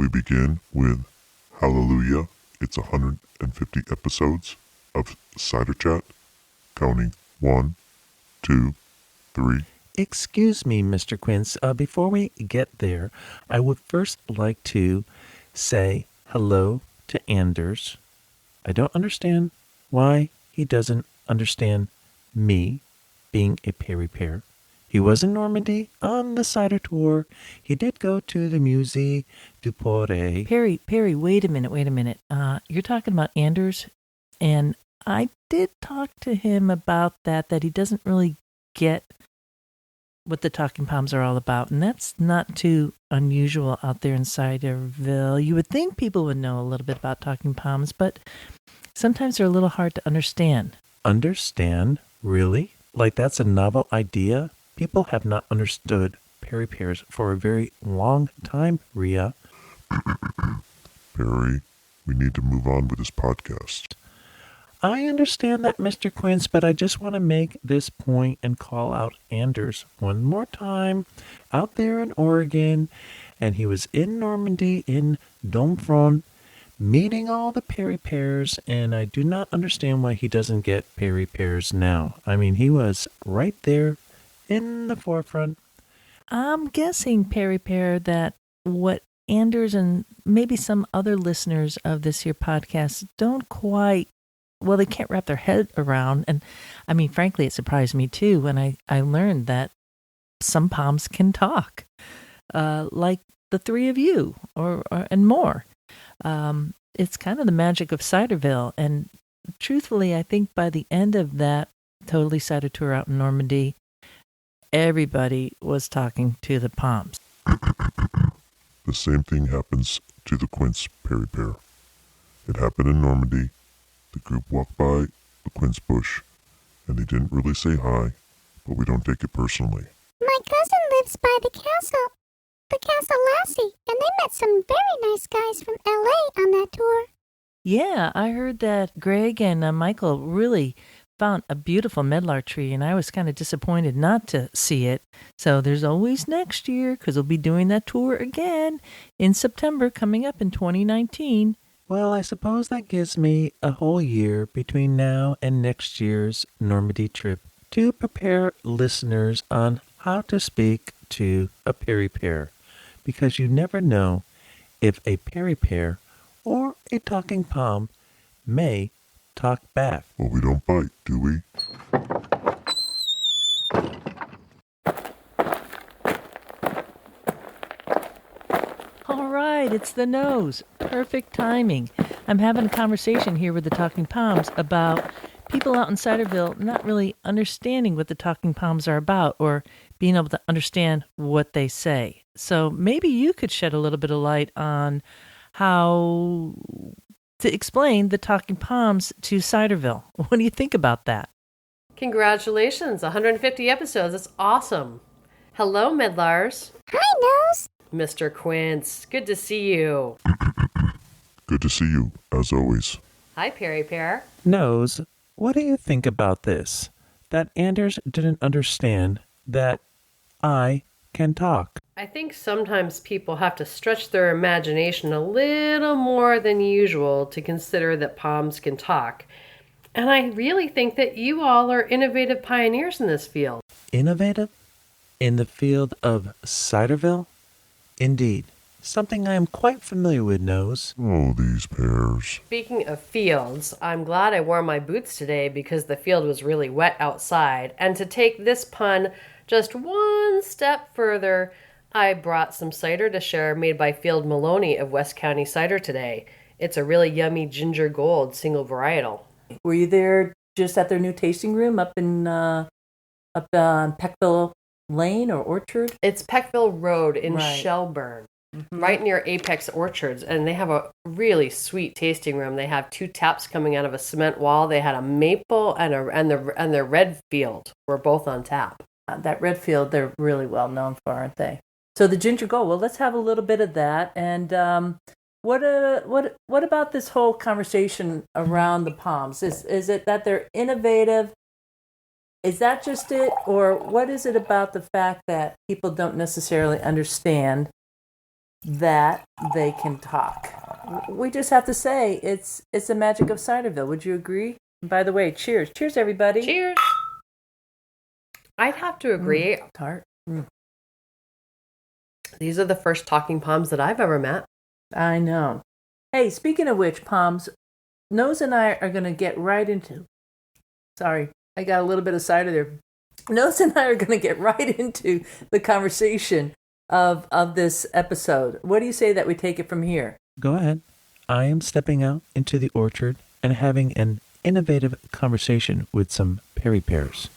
We begin with Hallelujah. It's 150 episodes of Cider Chat, counting 1, 2, 3. Excuse me, Mr. Quince. Before we get there, I would first like to say hello to Anders. I don't understand why he doesn't understand me being a Perry Pear. He was in Normandy on the cider tour. He did go to the Musée du Poré. Perry, wait a minute. You're talking about Anders, and I did talk to him about that he doesn't really get what the Talking Pommes are all about, and that's not too unusual out there in Ciderville. You would think people would know a little bit about Talking Pommes, but sometimes they're a little hard to understand. Understand? Really? Like that's a novel idea? People have not understood Perry Pears for a very long time, Rhea. Perry, we need to move on with this podcast. I understand that, Mr. Quince, but I just want to make this point and call out Anders one more time. Out there in Oregon, and he was in Normandy, in Domfron, meeting all the Perry Pears, and I do not understand why he doesn't get Perry Pears now. I mean, he was right there in the forefront. I'm guessing, Perry Pear, that what Anders and maybe some other listeners of this here podcast don't quite, well, they can't wrap their head around. And I mean, frankly, it surprised me too when I learned that some Pommes can talk, like the three of you or and more. It's kind of the magic of Ciderville. And truthfully, I think by the end of that Totally Cider tour out in Normandy, everybody was talking to the Pommes. The same thing happens to the Quince Perry Pear. It happened in Normandy. The group walked by the quince bush, and they didn't really say hi, but we don't take it personally. My cousin lives by the Castle Lassie, and they met some very nice guys from L.A. on that tour. Yeah, I heard that Greg and Michael really found a beautiful medlar tree, and I was kind of disappointed not to see it. So there's always next year, because we'll be doing that tour again in September, coming up in 2019. Well, I suppose that gives me a whole year between now and next year's Normandy trip to prepare listeners on how to speak to a Perry Pear, because you never know if a Perry Pear or a talking Pomme may talk back. Well, we don't bite, do we? All right, it's the nose. Perfect timing. I'm having a conversation here with the Talking Pommes about people out in Ciderville not really understanding what the Talking Pommes are about or being able to understand what they say. So maybe you could shed a little bit of light on how to explain the Talking Pommes to Ciderville. What do you think about that? Congratulations, 150 episodes. That's awesome. Hello, Medlars. Hi, Nose. Mr. Quince, good to see you. Good to see you, as always. Hi, Perry Pear. Nose, what do you think about this? That Anders didn't understand that I can talk. I think sometimes people have to stretch their imagination a little more than usual to consider that Pommes can talk. And I really think that you all are innovative pioneers in this field. Innovative? In the field of Ciderville? Indeed. Something I am quite familiar with, Nose. Oh, these pears. Speaking of fields, I'm glad I wore my boots today because the field was really wet outside. And to take this pun just one step further, I brought some cider to share made by Field Maloney of West County Cider today. It's a really yummy ginger gold single varietal. Were you there just at their new tasting room up in Peckville Lane or Orchard? It's Peckville Road in Right. Shelburne, right near Apex Orchards, and they have a really sweet tasting room. They have 2 taps coming out of a cement wall. They had a maple and their red field were both on tap. That red field, they're really well known for, aren't they? So the ginger gold. Well, let's have a little bit of that. And what about this whole conversation around the Pommes? Is it that they're innovative? Is that just it, or what is it about the fact that people don't necessarily understand that they can talk. We just have to say it's the magic of Ciderville. Would you agree? By the way, cheers. Cheers, everybody. Cheers. I'd have to agree. Tart. These are the first talking Pommes that I've ever met. I know. Hey, speaking of which, Pommes, Nose and I are going to get right into... Sorry, I got a little bit of cider there. Nose and I are going to get right into the conversation of this episode. What do you say that we take it from here? Go ahead. I am stepping out into the orchard and having an innovative conversation with some Perry pears.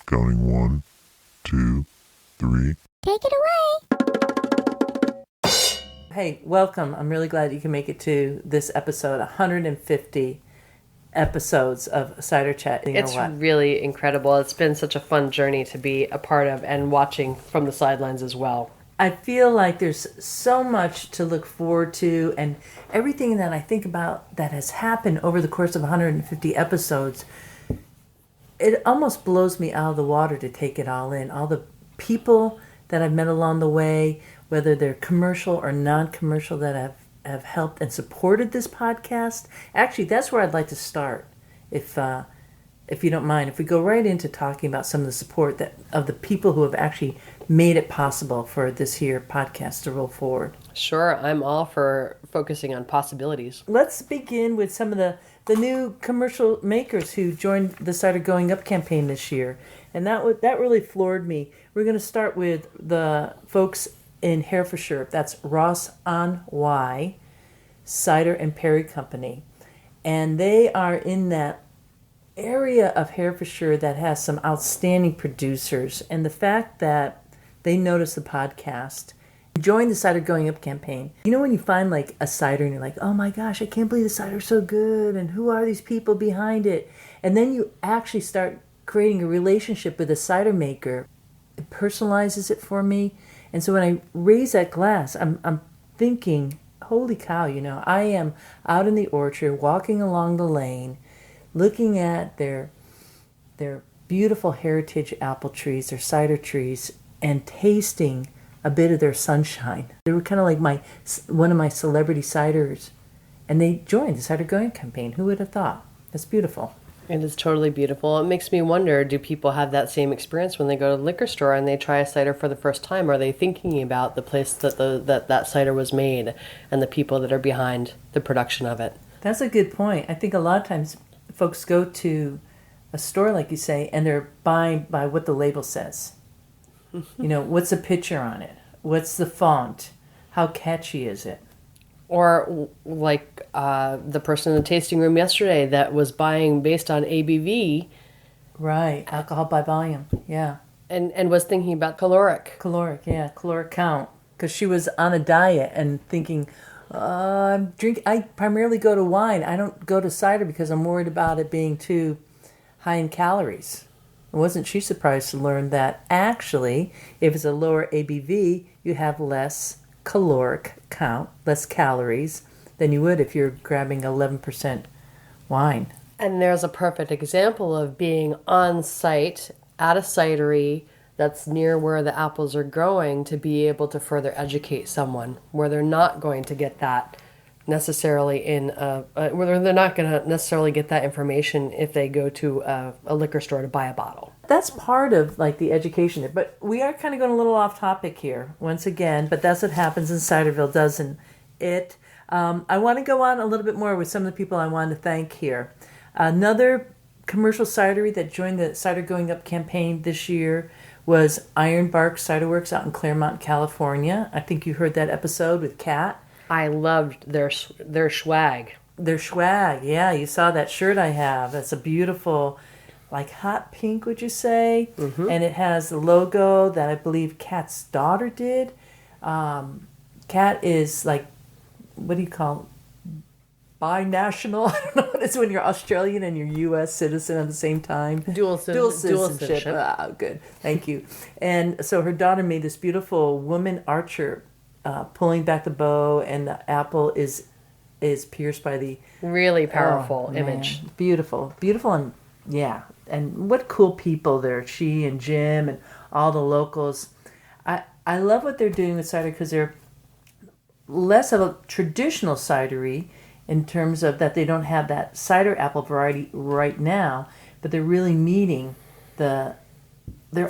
Counting 1, 2, 3. Take it away. Hey, welcome. I'm really glad you can make it to this episode, 150 episodes of Cider Chat. It's really incredible. It's been such a fun journey to be a part of and watching from the sidelines as well. I feel like there's so much to look forward to, and everything that I think about that has happened over the course of 150 episodes, it almost blows me out of the water to take it all in. All the people that I've met along the way, whether they're commercial or non-commercial, that have helped and supported this podcast. Actually, that's where I'd like to start, if you don't mind. If we go right into talking about some of the support of the people who have actually made it possible for this here podcast to roll forward. Sure, I'm all for focusing on possibilities. Let's begin with some of the new commercial makers who joined the Cider Going Up campaign this year. And that really floored me. We're going to start with the folks in Herefordshire. That's Ross on Wye Cider and Perry Company. And they are in that area of Herefordshire that has some outstanding producers. And the fact that they noticed the podcast, joined the Cider Going Up campaign. You know when you find like a cider and you're like, oh my gosh, I can't believe the cider's so good, and who are these people behind it? And then you actually start creating a relationship with a cider maker. It personalizes it for me. And so when I raise that glass, I'm thinking, holy cow, I am out in the orchard, walking along the lane, looking at their beautiful heritage apple trees, their cider trees, and tasting a bit of their sunshine. They were kind of like one of my celebrity ciders, and they joined the Cider Going campaign. Who would have thought? That's beautiful. It is totally beautiful. It makes me wonder, do people have that same experience when they go to the liquor store and they try a cider for the first time? Are they thinking about the place that that cider was made and the people that are behind the production of it? That's a good point. I think a lot of times folks go to a store, like you say, and they're buying by what the label says. What's the picture on it? What's the font? How catchy is it? Or like the person in the tasting room yesterday that was buying based on ABV. Right, alcohol by volume, yeah. And was thinking about caloric. Caloric count. Because she was on a diet and thinking, I primarily go to wine. I don't go to cider because I'm worried about it being too high in calories. Wasn't she surprised to learn that actually, if it's a lower ABV, you have less caloric count, less calories, than you would if you're grabbing 11% wine. And there's a perfect example of being on site at a cidery that's near where the apples are growing to be able to further educate someone where they're not going to get that necessarily where they're not going to necessarily get that information if they go to a liquor store to buy a bottle. That's part of like the education. But we are kind of going a little off topic here once again, but that's what happens in Ciderville, doesn't it? I want to go on a little bit more with some of the people I want to thank here. Another commercial cidery that joined the Cider Going Up campaign this year was Ironbark Cider Works out in Claremont, California. I think you heard that episode with Kat. I loved their swag. Their swag, yeah. You saw that shirt I have. It's a beautiful, like hot pink, would you say? Mm-hmm. And it has the logo that I believe Kat's daughter did. Kat is like, what do you call it? Binational? I don't know what it is when you're Australian and you're U.S. citizen at the same time. Dual citizenship. Ah, good. Thank you. And so her daughter made this beautiful woman archer pulling back the bow, and the apple is pierced by the... Really powerful image. Man. Beautiful. And yeah. And what cool people there. She and Jim and all the locals. I love what they're doing with cider because they're less of a traditional cidery in terms of that they don't have that cider apple variety right now, but they're really meeting their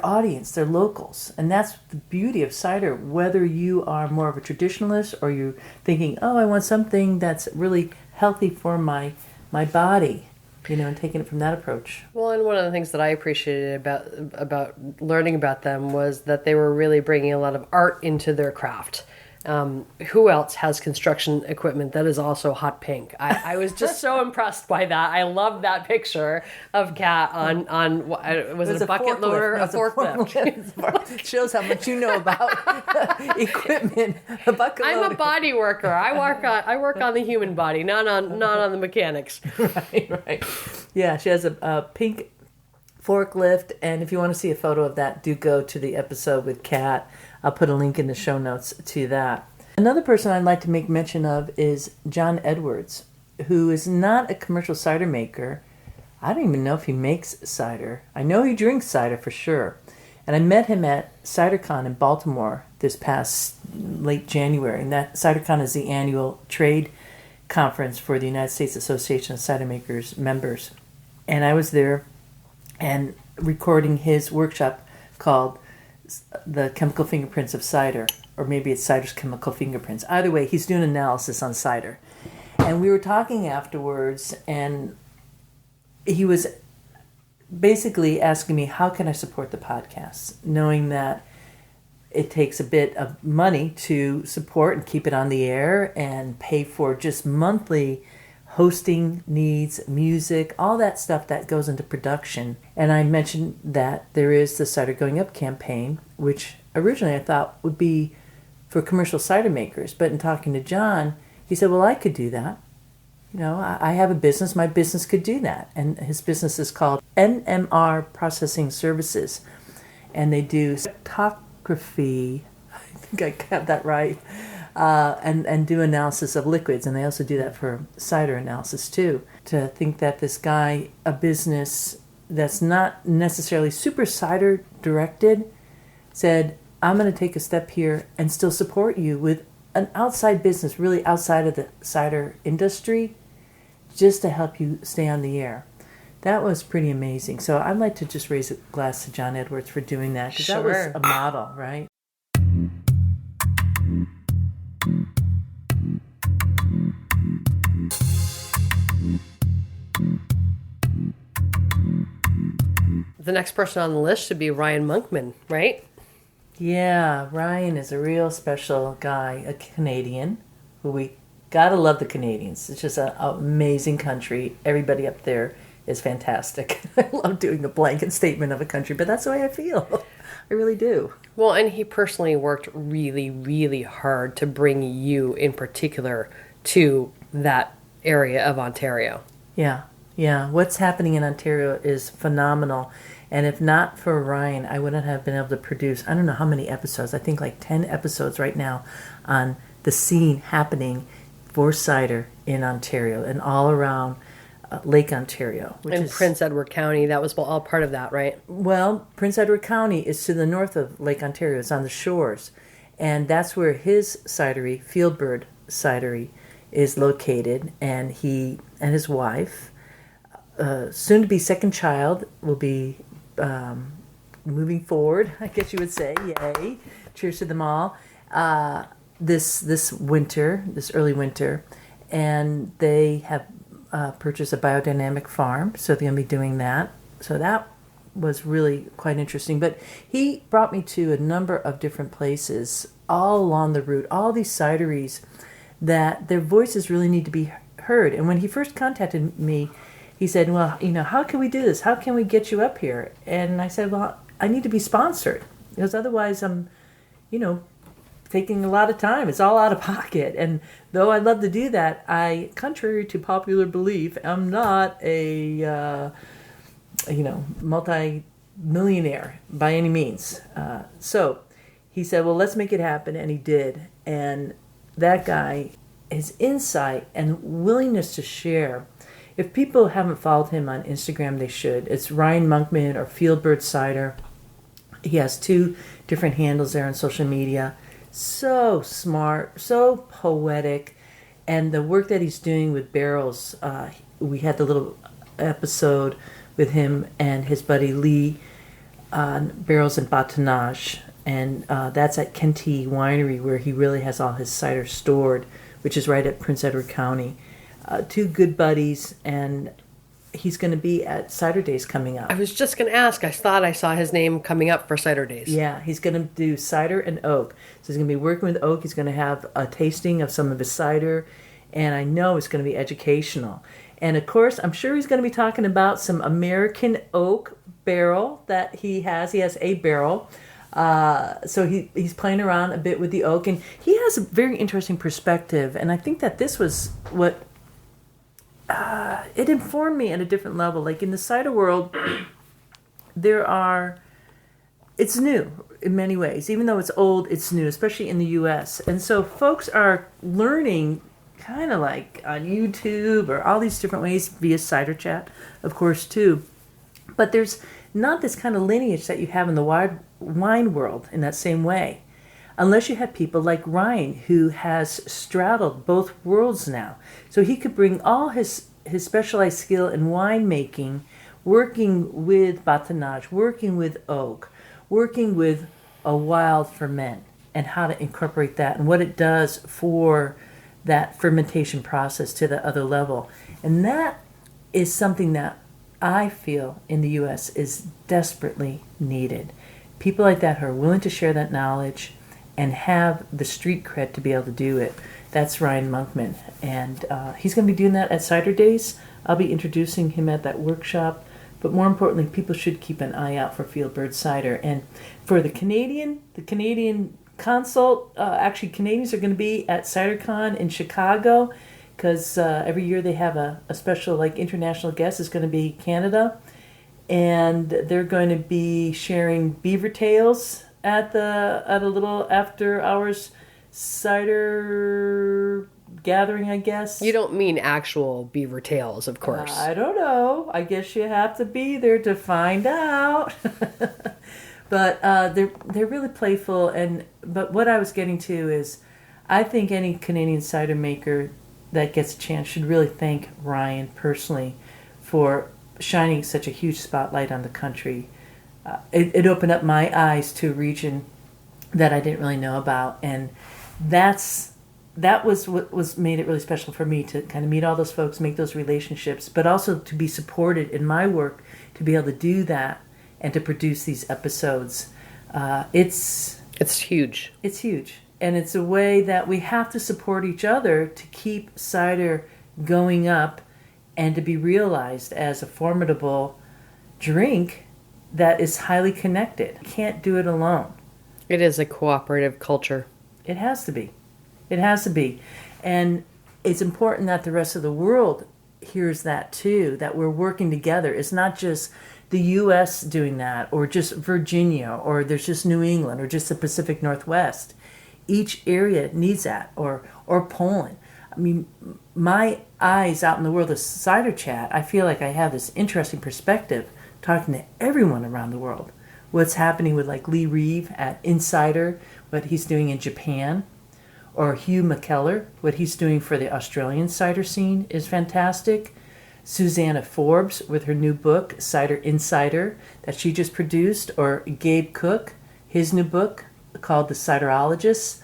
audience, their locals. And that's the beauty of cider, whether you are more of a traditionalist or you're thinking, oh, I want something that's really healthy for my body, and taking it from that approach. Well, and one of the things that I appreciated about learning about them was that they were really bringing a lot of art into their craft. Who else has construction equipment that is also hot pink? I was just so impressed by that. I love that picture of Kat on was it a bucket loader? A forklift. It shows how much you know about equipment. A bucket loader. I'm a body worker. I work on the human body, not on the mechanics. Right. Yeah, she has a pink forklift, and if you want to see a photo of that, do go to the episode with Kat. I'll put a link in the show notes to that. Another person I'd like to make mention of is John Edwards, who is not a commercial cider maker. I don't even know if he makes cider. I know he drinks cider for sure. And I met him at CiderCon in Baltimore this past late January. And that CiderCon is the annual trade conference for the United States Association of Cider Makers members. And I was there and recording his workshop called The Chemical Fingerprints of Cider, or maybe it's Cider's Chemical Fingerprints. Either way, he's doing analysis on cider. And we were talking afterwards, and he was basically asking me, how can I support the podcast? Knowing that it takes a bit of money to support and keep it on the air and pay for just monthly hosting needs, music, all that stuff that goes into production. And I mentioned that there is the Cider Going Up campaign, which originally I thought would be for commercial cider makers. But in talking to John, he said, well, I could do that. I have a business. My business could do that. And his business is called NMR Processing Services. And they do spectrography. I think I got that right. And do analysis of liquids, and they also do that for cider analysis too. To think that this guy, a business that's not necessarily super cider directed, said, I'm going to take a step here and still support you with an outside business, really outside of the cider industry, just to help you stay on the air. That was pretty amazing. So I'd like to just raise a glass to John Edwards for doing that, because that was a model, right? The next person on the list should be Ryan Monkman, right? Yeah, Ryan is a real special guy, a Canadian, who we gotta love the Canadians. It's just an amazing country. Everybody up there is fantastic. I love doing a blanket statement of a country, but that's the way I feel. I really do. Well, and he personally worked really, really hard to bring you in particular to that area of Ontario. Yeah. What's happening in Ontario is phenomenal. And if not for Ryan, I wouldn't have been able to produce, I don't know how many episodes, I think like 10 episodes right now on the scene happening for cider in Ontario and all around Lake Ontario. And Prince Edward County, that was all part of that, right? Well, Prince Edward County is to the north of Lake Ontario. It's on the shores. And that's where his cidery, Fieldbird Cidery, is located. And he and his wife, soon to be second child, will be moving forward, I guess you would say. Yay. Cheers to them all. This winter, this early winter. And they have purchased a biodynamic farm, so they're going to be doing that. So that was really quite interesting. But he brought me to a number of different places all along the route, all these cideries that their voices really need to be heard. And when he first contacted me, he said, well, how can we do this? How can we get you up here? And I said, well, I need to be sponsored, because otherwise I'm, taking a lot of time. It's all out of pocket. And though I'd love to do that, I, contrary to popular belief, am not a, multi-millionaire by any means. So he said, well, let's make it happen. And he did. And that guy, his insight and willingness to share. If people haven't followed him on Instagram, they should. It's Ryan Monkman or Fieldbird Cider. He has 2 different handles there on social media. So smart, so poetic, and the work that he's doing with barrels. We had the little episode with him and his buddy Lee on barrels and batonnage, and that's at Kenty Winery where he really has all his cider stored, which is right at Prince Edward County. Two good buddies, and he's going to be at Cider Days coming up. I was just going to ask. I thought I saw his name coming up for Cider Days. Yeah, he's going to do cider and oak. So he's going to be working with oak. He's going to have a tasting of some of his cider, and I know it's going to be educational. And of course, I'm sure he's going to be talking about some American oak barrel that he has. He has a barrel. So he's playing around a bit with the oak, and he has a very interesting perspective. And I think that this was what it informed me at a different level. Like in the cider world, it's new in many ways. Even though it's old, it's new, especially in the U.S. And so folks are learning kind of like on YouTube or all these different ways via Cider Chat, of course, too. But there's not this kind of lineage that you have in the wine world in that same way. Unless you have people like Ryan, who has straddled both worlds now. So he could bring all his specialized skill in winemaking, working with batonnage, working with oak, working with a wild ferment, and how to incorporate that and what it does for that fermentation process to the other level. And that is something that I feel in the U.S. is desperately needed. People like that who are willing to share that knowledge and have the street cred to be able to do it. That's Ryan Monkman. And he's going to be doing that at Cider Days. I'll be introducing him at that workshop. But more importantly, people should keep an eye out for Fieldbird Cider. And for the Canadian consult, actually Canadians are going to be at CiderCon in Chicago, because every year they have a special like international guest is going to be Canada. And they're going to be sharing beaver tails at a little after hours cider gathering, I guess. You don't mean actual beaver tails, of course. I don't know. I guess you have to be there to find out. But they're really playful. But what I was getting to is, I think any Canadian cider maker that gets a chance should really thank Ryan personally for shining such a huge spotlight on the country. It opened up my eyes to a region that I didn't really know about, and that was what was made it really special for me, to kind of meet all those folks, make those relationships, but also to be supported in my work, to be able to do that and to produce these episodes. It's huge. It's huge, and it's a way that we have to support each other to keep cider going up and to be realized as a formidable drink that is highly connected. You can't do it alone. It is a cooperative culture. It has to be. It has to be. And it's important that the rest of the world hears that too, that we're working together. It's not just the U.S. doing that, or just Virginia, or there's just New England, or just the Pacific Northwest. Each area needs that, or Poland. I mean, my eyes out in the world of Cider Chat, I feel like I have this interesting perspective talking to everyone around the world. What's happening with like Lee Reeve at Insider, what he's doing in Japan, or Hugh McKellar, what he's doing for the Australian cider scene is fantastic. Susanna Forbes with her new book, Cider Insider, that she just produced, or Gabe Cook, his new book called The Ciderologist.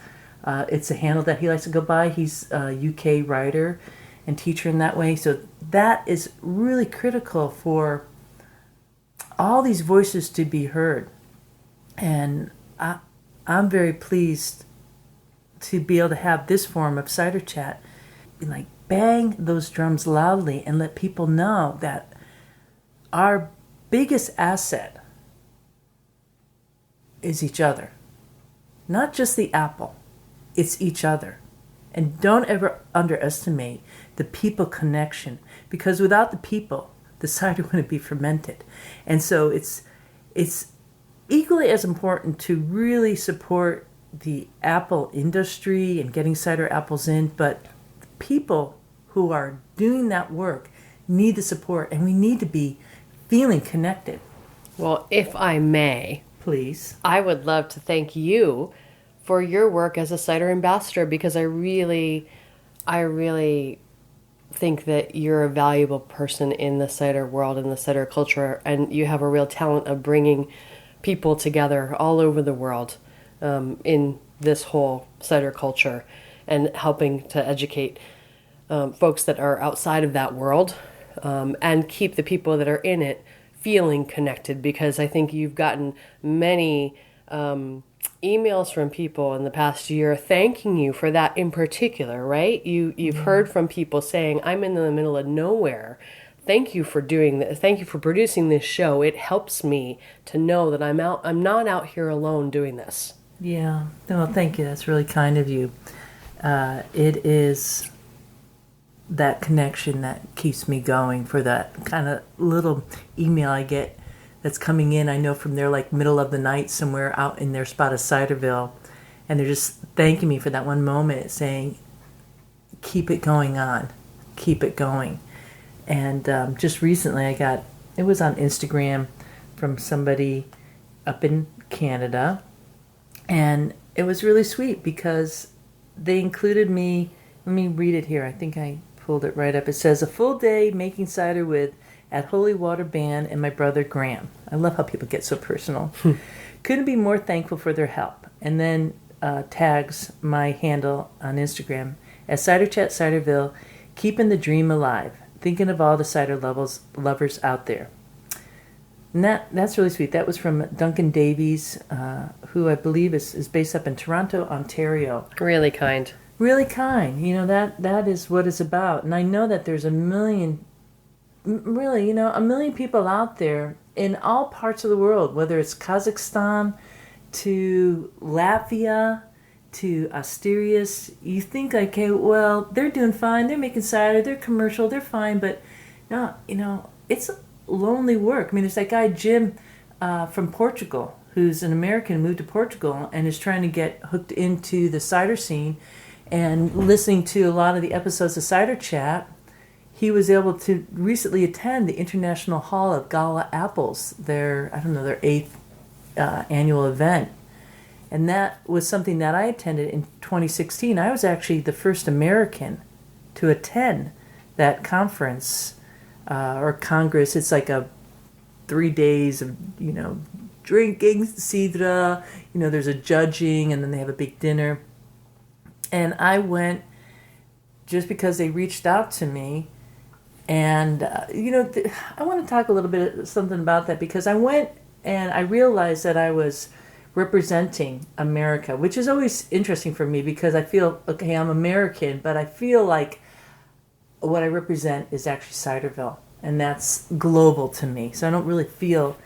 It's a handle that he likes to go by. He's a UK writer and teacher in that way. So that is really critical for all these voices to be heard. And I'm very pleased to be able to have this form of Cider Chat, like bang those drums loudly and let people know that our biggest asset is each other. Not just the apple, it's each other. And don't ever underestimate the people connection, because without the people, the cider wouldn't be fermented. And so it's equally as important to really support the apple industry and getting cider apples in, but people who are doing that work need the support, and we need to be feeling connected. Well, if I may, please, I would love to thank you for your work as a cider ambassador, because I really think that you're a valuable person in the cider world and the cider culture, and you have a real talent of bringing people together all over the world in this whole cider culture, and helping to educate folks that are outside of that world, and keep the people that are in it feeling connected, because I think you've gotten many emails from people in the past year thanking you for that in particular, right? You've heard from people saying, I'm in the middle of nowhere. Thank you for doing this. Thank you for producing this show. It helps me to know that I'm not out here alone doing this. Yeah. No, thank you. That's really kind of you. It is that connection that keeps me going, for that kind of little email I get that's coming in. I know from their like middle of the night somewhere out in their spot of Ciderville, and they're just thanking me for that one moment, saying, keep it going on, keep it going. And just recently it was on Instagram from somebody up in Canada, and it was really sweet because they included me. Let me read it here. I think I pulled it right up. It says, a full day making cider with at Holy Water Band and my brother Graham. I love how people get so personal. Couldn't be more thankful for their help. And then tags my handle on Instagram as Cider Chat Ciderville, keeping the dream alive, thinking of all the cider lovers out there. And that's really sweet. That was from Duncan Davies, who I believe is based up in Toronto, Ontario. Really kind. Really kind. You know, that is what it's about. And I know that there's a million people out there in all parts of the world, whether it's Kazakhstan to Latvia to Asturias. You think, okay, well, they're doing fine. They're making cider. They're commercial. They're fine. But no, it's lonely work. I mean, there's that guy, Jim, from Portugal, who's an American, moved to Portugal and is trying to get hooked into the cider scene. And listening to a lot of the episodes of Cider Chat, he was able to recently attend the International Hall of Gala Apples, their 8th annual event. And that was something that I attended in 2016. I was actually the first American to attend that conference or congress. It's like 3 days of, drinking cidre, there's a judging, and then they have a big dinner. And I went just because they reached out to me. And, I want to talk a little bit something about that, because I went and I realized that I was representing America, which is always interesting for me, because I feel, okay, I'm American, but I feel like what I represent is actually Ciderville, and that's global to me. So I don't really feel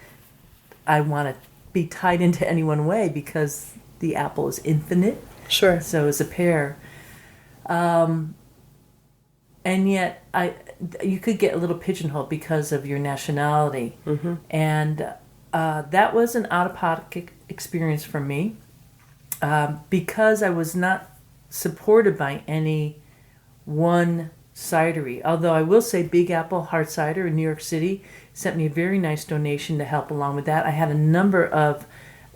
I want to be tied into any one way, because the apple is infinite. Sure. So is a pear. And yet you could get a little pigeonholed because of your nationality. Mm-hmm. And that was an out-of-pocket experience for me, because I was not supported by any one cidery. Although I will say Big Apple Hard Cider in New York City sent me a very nice donation to help along with that. I had a number of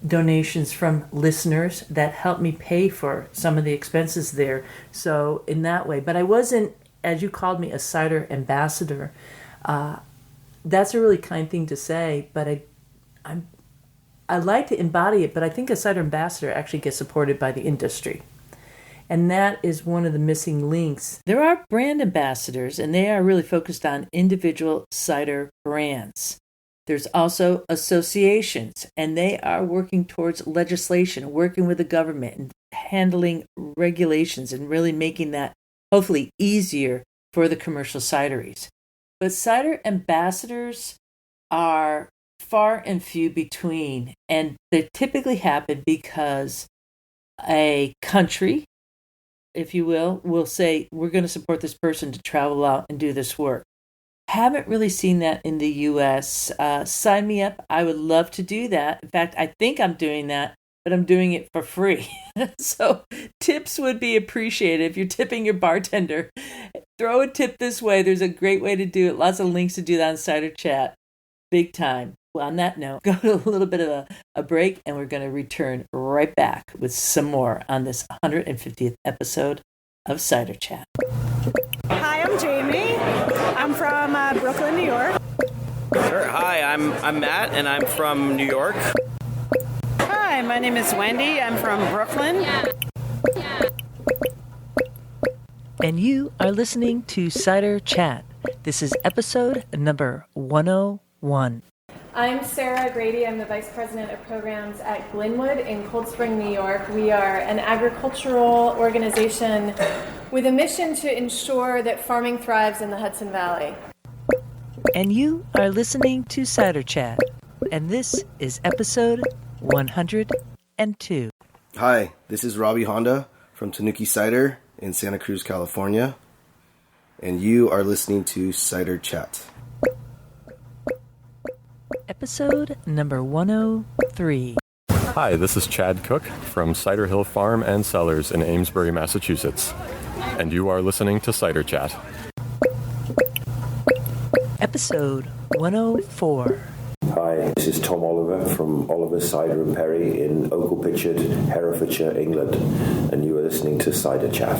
donations from listeners that helped me pay for some of the expenses there. So in that way, but I wasn't, as you called me, a cider ambassador. That's a really kind thing to say, but I like to embody it, but I think a cider ambassador actually gets supported by the industry. And that is one of the missing links. There are brand ambassadors, and they are really focused on individual cider brands. There's also associations, and they are working towards legislation, working with the government and handling regulations and really making that hopefully easier for the commercial cideries. But cider ambassadors are far and few between, and they typically happen because a country, if you will say, we're going to support this person to travel out and do this work. Haven't really seen that in the U.S. Sign me up. I would love to do that. In fact, I think I'm doing that, but I'm doing it for free. So tips would be appreciated. If you're tipping your bartender, throw a tip this way. There's a great way to do it. Lots of links to do that on Cider Chat. Big time. Well, on that note, go to a little bit of a break, and we're going to return right back with some more on this 150th episode of Cider Chat. Hi, I'm Jamie. I'm from Brooklyn, New York. Sure. Hi, I'm Matt, and I'm from New York. Hi, my name is Wendy. I'm from Brooklyn. And you are listening to Cider Chat. This is episode number 101. I'm Sarah Grady. I'm the Vice President of Programs at Glenwood in Cold Spring, New York. We are an agricultural organization with a mission to ensure that farming thrives in the Hudson Valley. And you are listening to Cider Chat. And this is episode 102. Hi, this is Robbie Honda from Tanuki Cider in Santa Cruz, California. And you are listening to Cider Chat. Episode number 103. Hi, this is Chad Cook from Cider Hill Farm and Cellars in Amesbury, Massachusetts. And you are listening to Cider Chat. Episode 104. Hi, this is Tom Oliver from Oliver Cider and Perry in Oakle Pitchard, Herefordshire, England. And you are listening to Cider Chat.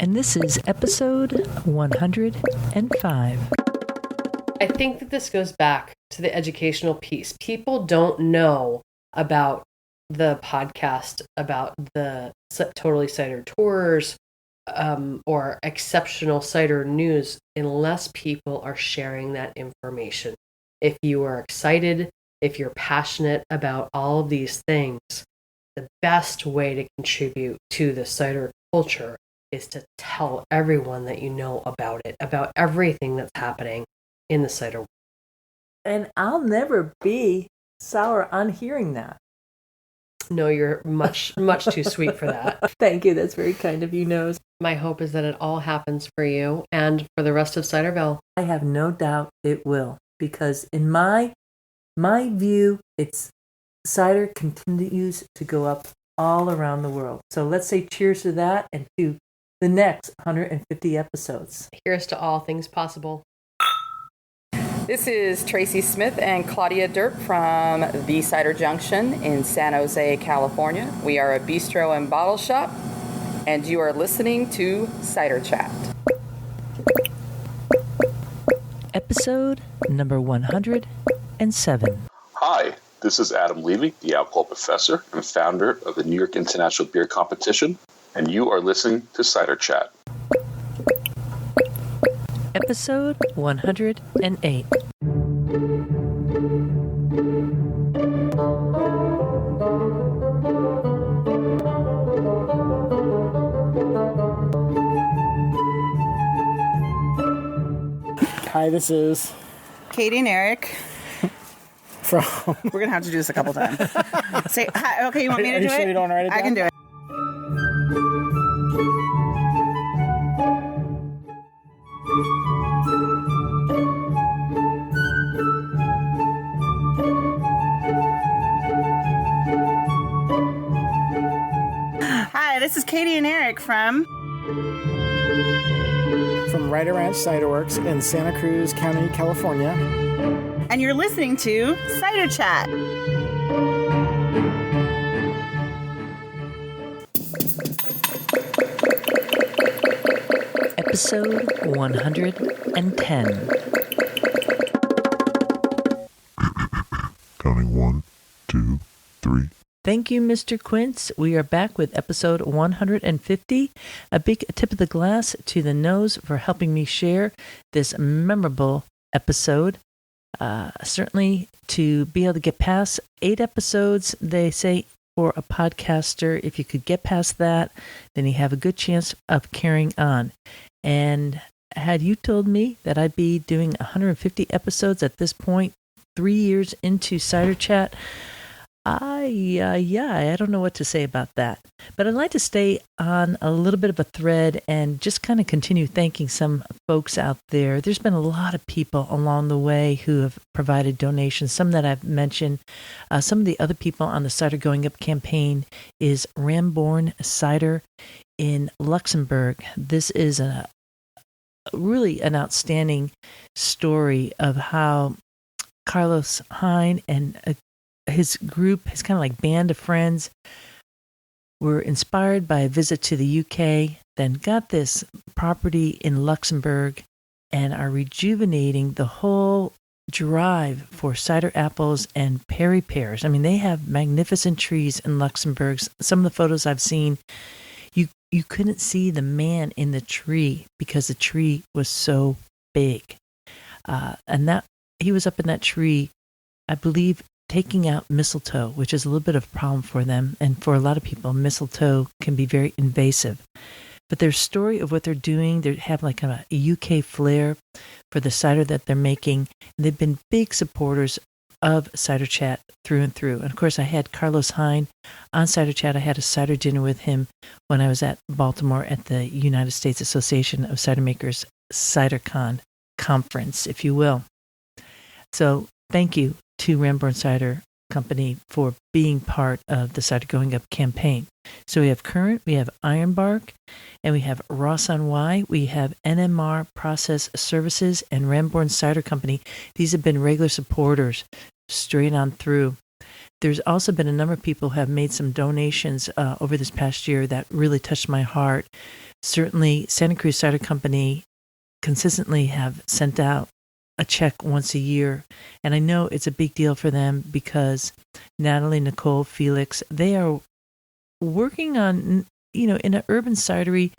And this is episode 105. I think that this goes back to the educational piece. People don't know about the podcast, about the Totally Cider tours, or exceptional cider news unless people are sharing that information. If you are excited, if you're passionate about all of these things, the best way to contribute to the cider culture is to tell everyone that you know about it, about everything that's happening in the cider world. And I'll never be sour on hearing that. No, you're much too sweet for that. Thank you. That's very kind of you, Nose. My hope is that it all happens for you and for the rest of Ciderville. I have no doubt it will, because in my view, it's cider continues to go up all around the world. So let's say cheers to that and to the next 150 episodes. Here's to all things possible. This is Tracy Smith and Claudia Derp from The Cider Junction in San Jose, California. We are a bistro and bottle shop, and you are listening to Cider Chat. Episode number 107. Hi, this is Adam Levy, the alcohol professor and founder of the New York International Beer Competition, and you are listening to Cider Chat. Episode 108. Hi, this is Katie and Eric. From We're going to have to do this a couple times. Say hi. Okay, you want me to do it? Are you sure you don't write it down? I can do it. Hi, this is Katie and Eric from Ryder Ranch Cider Works in Santa Cruz County, California. And you're listening to Cider Chat. Episode 110. Counting 1, 2, 3. Thank you, Mr. Quince. We are back with episode 150. A big tip of the glass to the Nose for helping me share this memorable episode. Certainly to be able to get past 8 episodes, they say, for a podcaster, if you could get past that, then you have a good chance of carrying on. And had you told me that I'd be doing 150 episodes at this point, 3 years into Cider Chat, I don't know what to say about that. But I'd like to stay on a little bit of a thread and just kind of continue thanking some folks out there. There's been a lot of people along the way who have provided donations, some that I've mentioned. Some of the other people on the Cider Going Up campaign is Ramborn Cider in Luxembourg. This is a really an outstanding story of how Carlos Hine and his group, his kind of like band of friends, were inspired by a visit to the UK, then got this property in Luxembourg and are rejuvenating the whole drive for cider apples and Perry pears. I mean, they have magnificent trees in Luxembourg. Some of the photos I've seen, you couldn't see the man in the tree because the tree was so big. And that he was up in that tree, I believe, taking out mistletoe, which is a little bit of a problem for them. And for a lot of people, mistletoe can be very invasive. But their story of what they're doing, they have like a UK flair for the cider that they're making. And they've been big supporters of Cider Chat through and through. And of course, I had Carlos Hine on Cider Chat. I had a cider dinner with him when I was at Baltimore at the United States Association of Cider Makers CiderCon conference, if you will. So thank you to Ramborn Cider Company for being part of the Cider Going Up campaign. So we have Kurant, we have Ironbark, and we have Ross on Wye. We have NMR Process Services and Ramborn Cider Company. These have been regular supporters straight on through. There's also been a number of people who have made some donations over this past year that really touched my heart. Certainly, Santa Cruz Cider Company consistently have sent out a check once a year. And I know it's a big deal for them because Natalie, Nicole, Felix, they are working on, in an urban cidery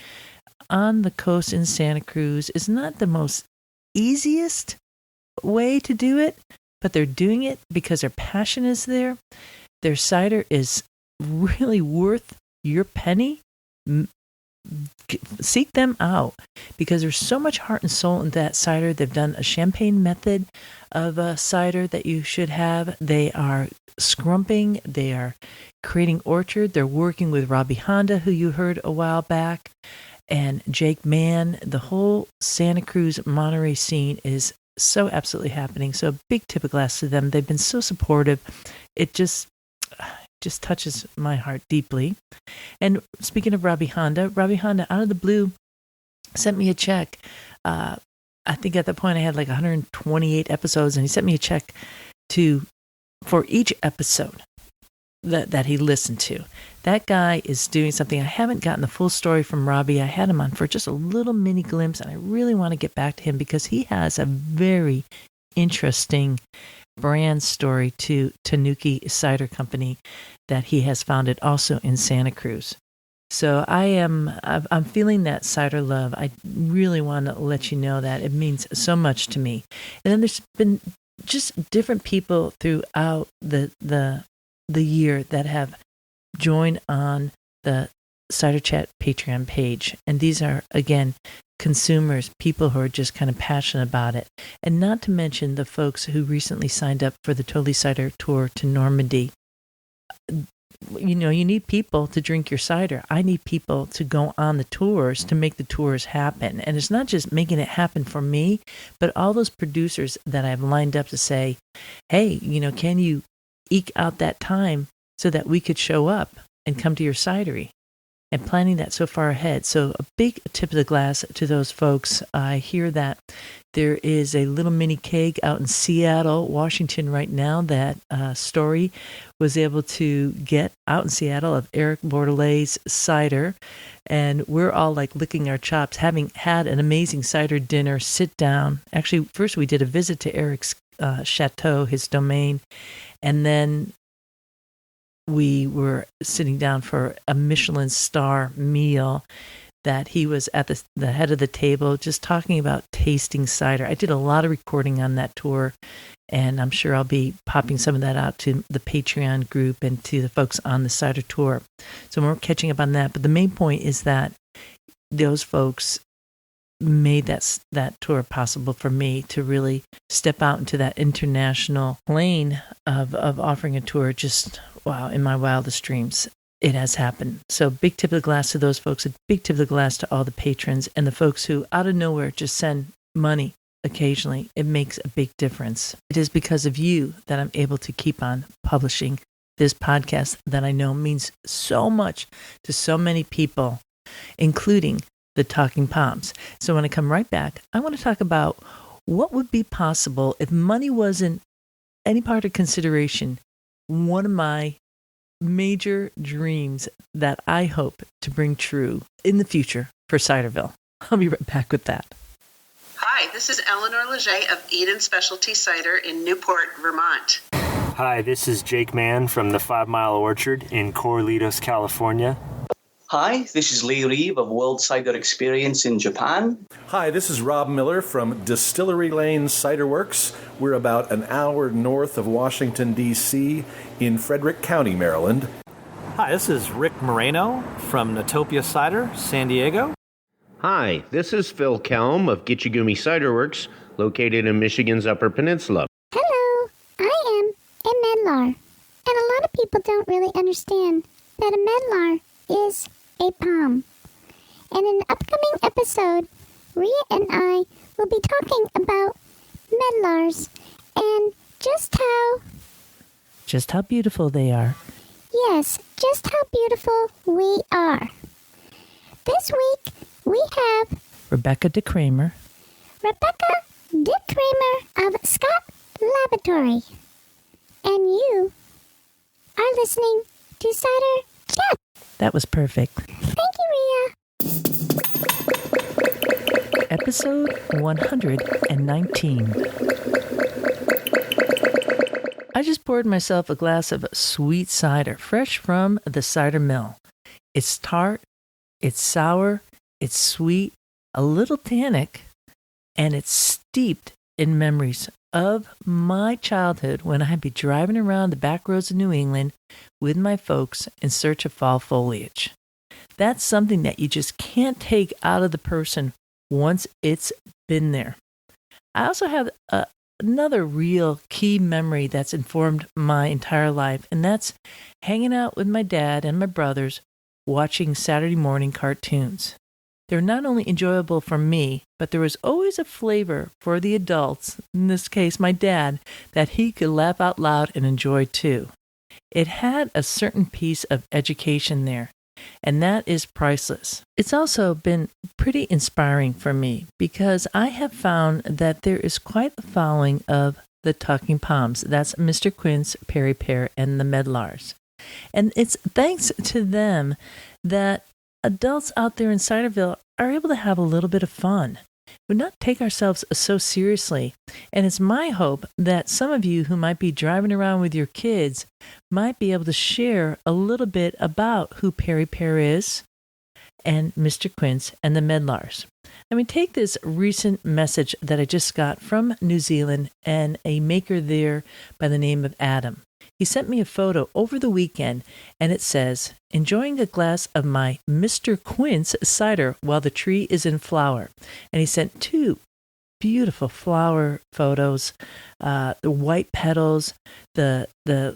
on the coast in Santa Cruz. Is not the most easiest way to do it, but they're doing it because their passion is there. Their cider is really worth your penny. Seek them out because there's so much heart and soul in that cider. They've done a champagne method of cider that you should have. They are scrumping. They are creating orchard. They're working with Robbie Honda, who you heard a while back, and Jake Mann. The whole Santa Cruz Monterey scene is so absolutely happening. So a big tip of glass to them. They've been so supportive. It just touches my heart deeply. And speaking of Robbie Honda out of the blue sent me a check. I think at that point I had like 128 episodes, and he sent me a check for each episode that he listened to. That guy is doing something. I haven't gotten the full story from Robbie. I had him on for just a little mini glimpse, and I really want to get back to him because he has a very interesting brand story to Tanuki Cider Company that he has founded also in Santa Cruz. So I'm feeling that cider love. I really want to let you know that it means so much to me. And then there's been just different people throughout the year that have joined on the Cider Chat Patreon page. And these are, again, consumers, people who are just kind of passionate about it. And not to mention the folks who recently signed up for the Totally Cider tour to Normandy. You need people to drink your cider. I need people to go on the tours to make the tours happen. And it's not just making it happen for me, but all those producers that I've lined up to say, hey, can you eke out that time so that we could show up and come to your cidery? And planning that so far ahead. So a big tip of the glass to those folks. I hear that there is a little mini keg out in Seattle, Washington right now that Story was able to get out in Seattle of Eric Bordelay's cider. And we're all like licking our chops, having had an amazing cider dinner, sit down. Actually, first we did a visit to Eric's chateau, his domain, and then we were sitting down for a Michelin star meal that he was at the head of the table just talking about tasting cider. I did a lot of recording on that tour, and I'm sure I'll be popping some of that out to the Patreon group and to the folks on the cider tour. So we're catching up on that. But the main point is that those folks made that tour possible for me to really step out into that international lane of offering a tour. Just wow, in my wildest dreams, it has happened. So big tip of the glass to those folks, a big tip of the glass to all the patrons and the folks who out of nowhere just send money occasionally. It makes a big difference. It is because of you that I'm able to keep on publishing this podcast that I know means so much to so many people, including the Talking Pommes. So when I come right back, I want to talk about what would be possible if money wasn't any part of consideration. One of my major dreams that I hope to bring true in the future for Ciderville. I'll be right back with that. Hi, this is Eleanor Leger of Eden Specialty Cider in Newport, Vermont. Hi, this is Jake Mann from the 5 Mile Orchard in Corlitos, California. Hi, this is Lee Reeve of World Cider Experience in Japan. Hi, this is Rob Miller from Distillery Lane Cider Works. We're about an hour north of Washington, D.C. in Frederick County, Maryland. Hi, this is Rick Moreno from Natopia Cider, San Diego. Hi, this is Phil Kelm of Gitchigumi Cider Works, located in Michigan's Upper Peninsula. Hello, I am a medlar. And a lot of people don't really understand that a medlar is a pomme. And in an upcoming episode, Rhea and I will be talking about medlars and just how beautiful they are. Yes, just how beautiful we are. This week, we have Rebecca DeCramer of Scott Laboratory. And you are listening to Cider Chat. That was perfect. Thank you, Rhea. Episode 119. I just poured myself a glass of sweet cider, fresh from the cider mill. It's tart, it's sour, it's sweet, a little tannic, and it's steeped in memories of my childhood when I'd be driving around the back roads of New England with my folks in search of fall foliage. That's something that you just can't take out of the person once it's been there. I also have another real key memory that's informed my entire life, and that's hanging out with my dad and my brothers watching Saturday morning cartoons. They're not only enjoyable for me, but there was always a flavor for the adults, in this case my dad, that he could laugh out loud and enjoy too. It had a certain piece of education there, and that is priceless. It's also been pretty inspiring for me because I have found that there is quite a following of the Talking Pommes. That's Mr. Quince, Perry Pear, and the Medlars. And it's thanks to them that adults out there in Ciderville are able to have a little bit of fun. We not take ourselves so seriously. And it's my hope that some of you who might be driving around with your kids might be able to share a little bit about who Perry Pear is and Mr. Quince and the Medlars. I mean, take this recent message that I just got from New Zealand and a maker there by the name of Adam. He sent me a photo over the weekend, and it says, "Enjoying a glass of my Mr. Quince cider while the tree is in flower." And he sent 2 beautiful flower photos, the white petals, the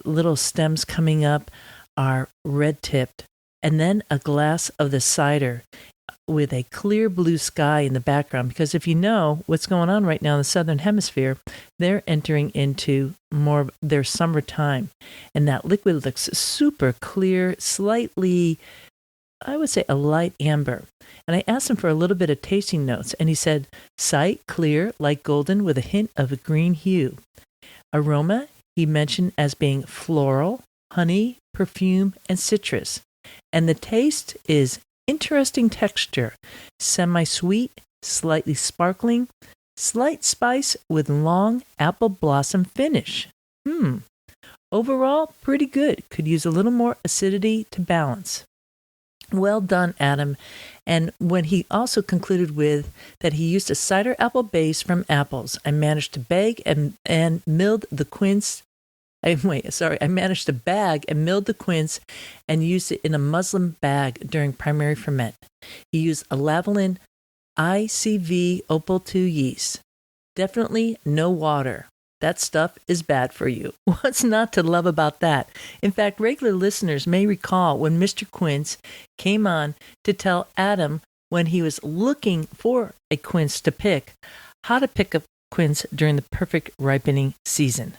little stems coming up are red-tipped, and then a glass of the cider with a clear blue sky in the background, because if you know what's going on right now in the Southern Hemisphere, they're entering into more of their summertime, and that liquid looks super clear, slightly, I would say, a light amber. And I asked him for a little bit of tasting notes, and he said, sight, clear, light golden with a hint of a green hue. Aroma, he mentioned as being floral, honey, perfume, and citrus. And the taste is interesting texture, semi-sweet, slightly sparkling, slight spice with long apple blossom finish. Overall, pretty good. Could use a little more acidity to balance. Well done, Adam. And when he also concluded with that he used a cider apple base from apples, I managed to bag and milled the quince. I managed to bag and milled the quince and used it in a muslin bag during primary ferment. He used a Lavalin ICV Opal 2 yeast. Definitely no water. That stuff is bad for you. What's not to love about that? In fact, regular listeners may recall when Mr. Quince came on to tell Adam, when he was looking for a quince to pick, how to pick a quince during the perfect ripening season.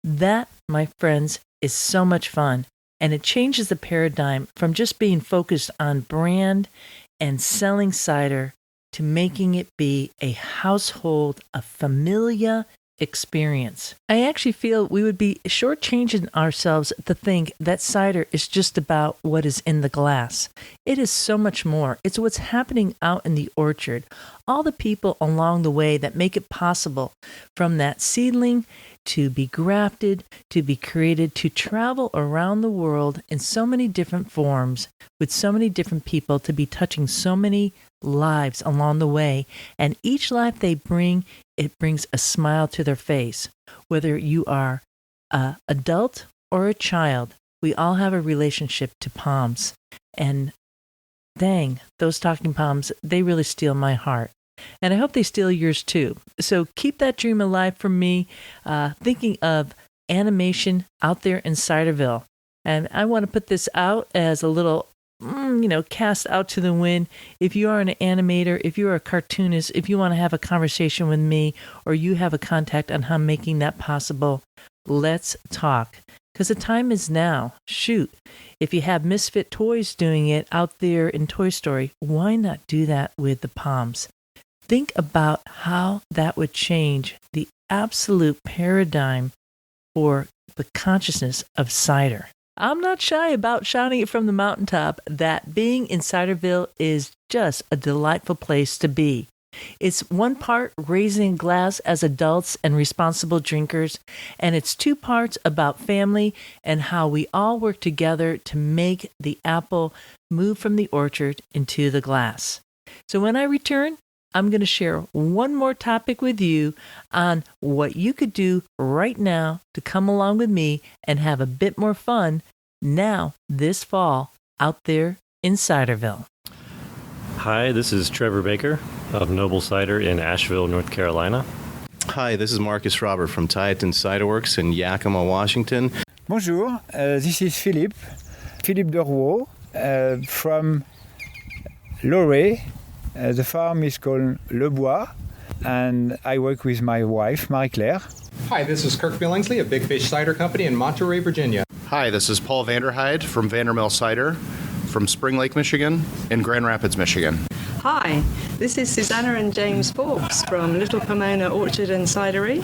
That, my friends, is so much fun, and it changes the paradigm from just being focused on brand and selling cider to making it be a household, a familia experience. I actually feel we would be shortchanging ourselves to think that cider is just about what is in the glass. It is so much more. It's what's happening out in the orchard, all the people along the way that make it possible, from that seedling to be grafted, to be created, to travel around the world in so many different forms with so many different people, to be touching so many lives along the way. And each life they bring, it brings a smile to their face. Whether you are an adult or a child, we all have a relationship to Pommes. And dang, those talking Pommes, they really steal my heart. And I hope they steal yours too. So keep that dream alive for me, thinking of animation out there in Ciderville. And I want to put this out as a little, cast out to the wind. If you are an animator, if you are a cartoonist, if you want to have a conversation with me, or you have a contact on how making that possible, let's talk. Because the time is now. Shoot. If you have Misfit Toys doing it out there in Toy Story, why not do that with the Pommes? Think about how that would change the absolute paradigm for the consciousness of cider. I'm not shy about shouting it from the mountaintop that being in Ciderville is just a delightful place to be. It's one part raising a glass as adults and responsible drinkers, and it's two parts about family and how we all work together to make the apple move from the orchard into the glass. So when I return, I'm going to share one more topic with you on what you could do right now to come along with me and have a bit more fun now this fall out there in Ciderville. Hi, this is Trevor Baker of Noble Cider in Asheville, North Carolina. Hi, this is Marcus Robert from Untitled Cider Works in Yakima, Washington. Bonjour, this is Philippe Derouault from Lorray. The farm is called Le Bois, and I work with my wife, Marie-Claire. Hi, this is Kirk Billingsley of Big Fish Cider Company in Monterey, Virginia. Hi, this is Paul Vanderhyde from Vandermill Cider from Spring Lake, Michigan, and Grand Rapids, Michigan. Hi, this is Susanna and James Forbes from Little Pomona Orchard and Cidery.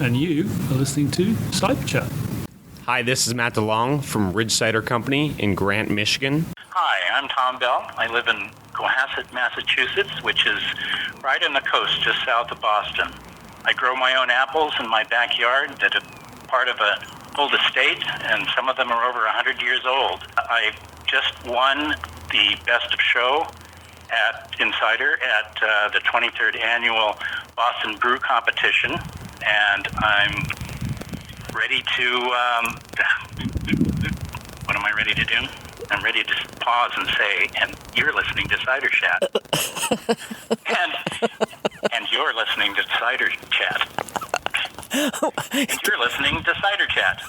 And you are listening to Cider Chat. Hi, this is Matt DeLong from Ridge Cider Company in Grant, Michigan. Hi, I'm Tom Bell. I live in Cohasset, Massachusetts, which is right on the coast just south of Boston. I grow my own apples in my backyard that are part of an old estate, and some of them are over 100 years old. I just won the Best of Show in cider at the 23rd Annual Boston Brew Competition, and I'm ready to, what am I ready to do? I'm ready to pause and say, and you're listening to Cider Chat. and you're listening to Cider Chat. And you're listening to Cider Chat.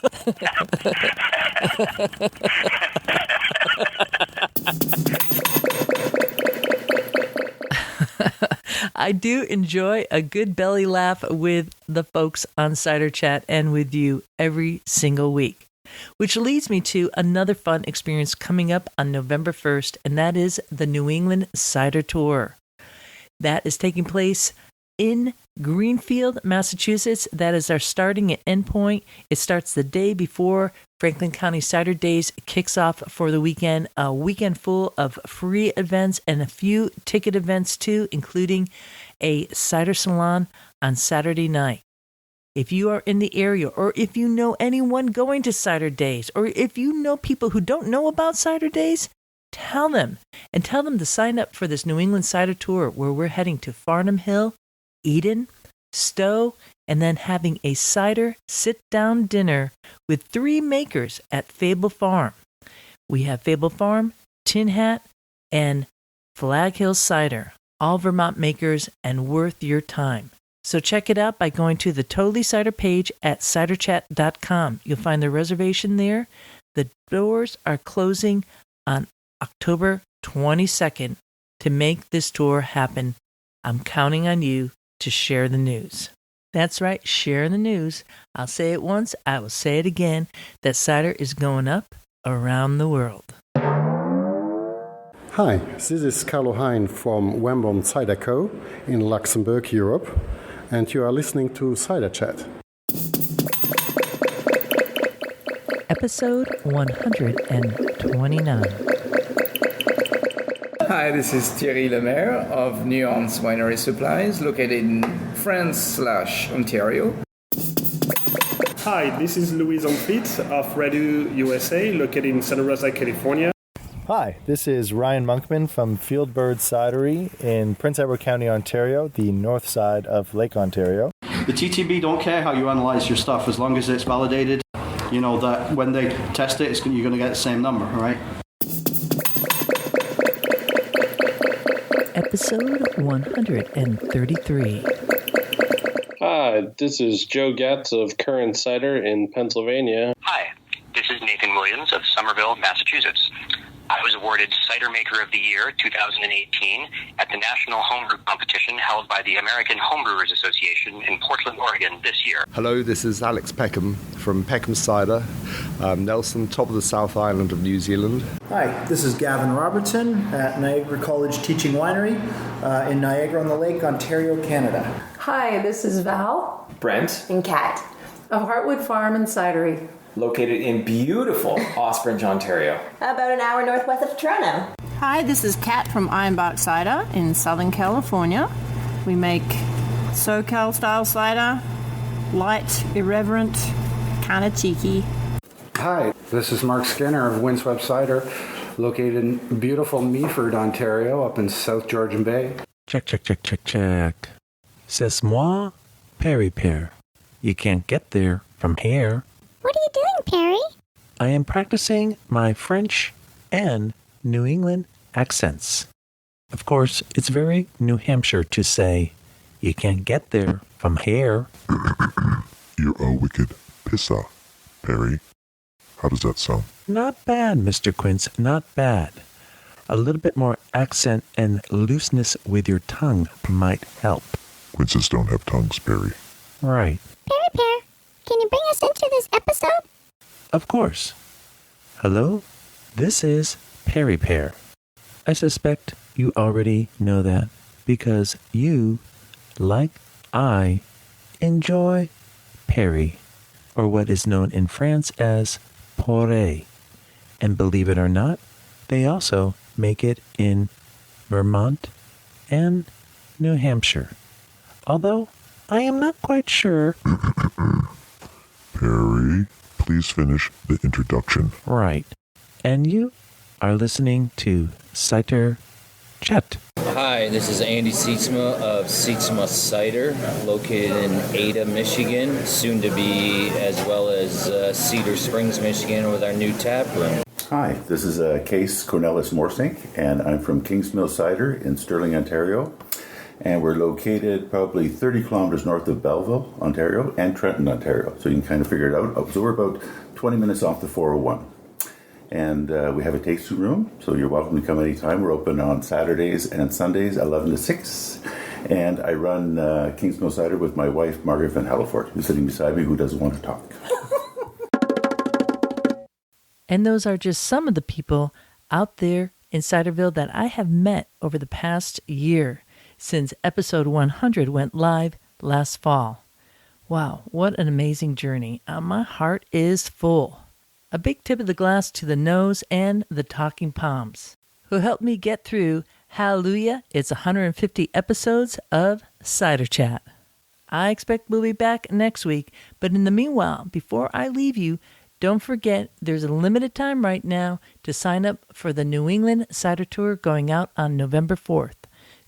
I do enjoy a good belly laugh with the folks on Cider Chat and with you every single week. Which leads me to another fun experience coming up on November 1st, and that is the New England Cider Tour. That is taking place in Greenfield, Massachusetts. That is our starting and end point. It starts the day before Franklin County Cider Days kicks off for the weekend. A weekend full of free events and a few ticket events too, including a cider salon on Saturday night. If you are in the area, or if you know anyone going to Cider Days, or if you know people who don't know about Cider Days, tell them. And tell them to sign up for this New England Cider Tour, where we're heading to Farnham Hill, Eden, Stowe, and then having a cider sit-down dinner with 3 makers at Fable Farm. We have Fable Farm, Tin Hat, and Flag Hill Cider, all Vermont makers and worth your time. So check it out by going to the Totally Cider page at ciderchat.com. You'll find the reservation there. The doors are closing on October 22nd to make this tour happen. I'm counting on you to share the news. That's right, share the news. I'll say it once, I will say it again, that cider is going up around the world. Hi, this is Carlo Hein from Ramborn Cider Co. in Luxembourg, Europe, and you are listening to Cider Chat. Episode 129. Hi, this is Thierry Lemaire of Nuance Winery Supplies, located in France/Ontario. Hi, this is Louis Onfleet of Radio USA, located in Santa Rosa, California. Hi, this is Ryan Monkman from Fieldbird Cidery in Prince Edward County, Ontario, the north side of Lake Ontario. The TTB don't care how you analyze your stuff as long as it's validated. You know that when they test it, you're going to get the same number, all right? Episode 133. Hi, this is Joe Gatz of Kurant Cider in Pennsylvania. Hi, this is Nathan Williams of Somerville, Massachusetts. I was awarded Cider Maker of the Year 2018 at the National Homebrew Competition held by the American Homebrewers Association in Portland, Oregon this year. Hello, this is Alex Peckham from Peckham Cider, Nelson, top of the South Island of New Zealand. Hi, this is Gavin Robertson at Niagara College Teaching Winery in Niagara-on-the-Lake, Ontario, Canada. Hi, this is Val. Brent. And Kat of Heartwood Farm and Cidery. Located in beautiful Ospringe, Ontario. About an hour northwest of Toronto. Hi, this is Kat from Ironbark Cider in Southern California. We make SoCal-style cider, light, irreverent, kind of cheeky. Hi, this is Mark Skinner of Windswept Cider, located in beautiful Meaford, Ontario, up in South Georgian Bay. Check. C'est moi, Perry Pear. You can't get there from here. What are you doing, Perry? I am practicing my French and New England accents. Of course, it's very New Hampshire to say, you can't get there from here. You're a wicked pissa, Perry. How does that sound? Not bad, Mr. Quince, not bad. A little bit more accent and looseness with your tongue might help. Quinces don't have tongues, Perry. Right. Perry Pear, can you bring us into this episode? Of course. Hello, this is Perry Pear. I suspect you already know that because you, like I, enjoy Perry, or what is known in France as porree. And believe it or not, they also make it in Vermont and New Hampshire. Although I am not quite sure. Perry, please finish the introduction. Right. And you are listening to Cider Chat. Hi, this is Andy Sietsma of Sietsma Cider, located in Ada, Michigan, soon to be as well as Cedar Springs, Michigan, with our new tap room. Hi, this is Case Cornelis Morsink, and I'm from Kingsmill Cider in Stirling, Ontario. And we're located probably 30 kilometers north of Belleville, Ontario, and Trenton, Ontario. So you can kind of figure it out. So we're about 20 minutes off the 401. And we have a tasting room, so you're welcome to come anytime. We're open on Saturdays and Sundays, 11 to 6. And I run Kingsmill Cider with my wife, Margaret Van Hellefort, who's sitting beside me, who doesn't want to talk. And those are just some of the people out there in Ciderville that I have met over the past year, since episode 100 went live last fall. Wow, what an amazing journey. My heart is full. A big tip of the glass to the nose and the talking Pommes, who helped me get through, hallelujah, it's 150 episodes of Cider Chat. I expect we'll be back next week, but in the meanwhile, before I leave you, don't forget there's a limited time right now to sign up for the New England Cider Tour going out on November 4th.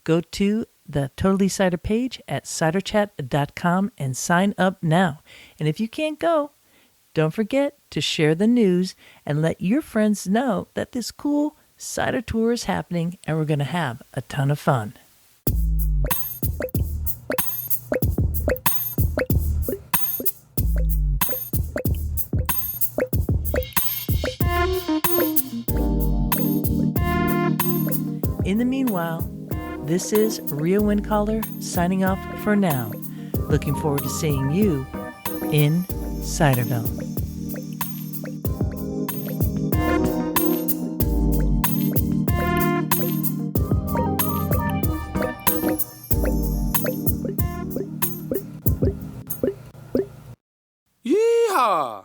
Go to the Totally Cider page at ciderchat.com and sign up now. And if you can't go, don't forget to share the news and let your friends know that this cool cider tour is happening and we're going to have a ton of fun. In the meanwhile, this is Rio Windcaller signing off for now. Looking forward to seeing you in Ciderville. Yeehaw!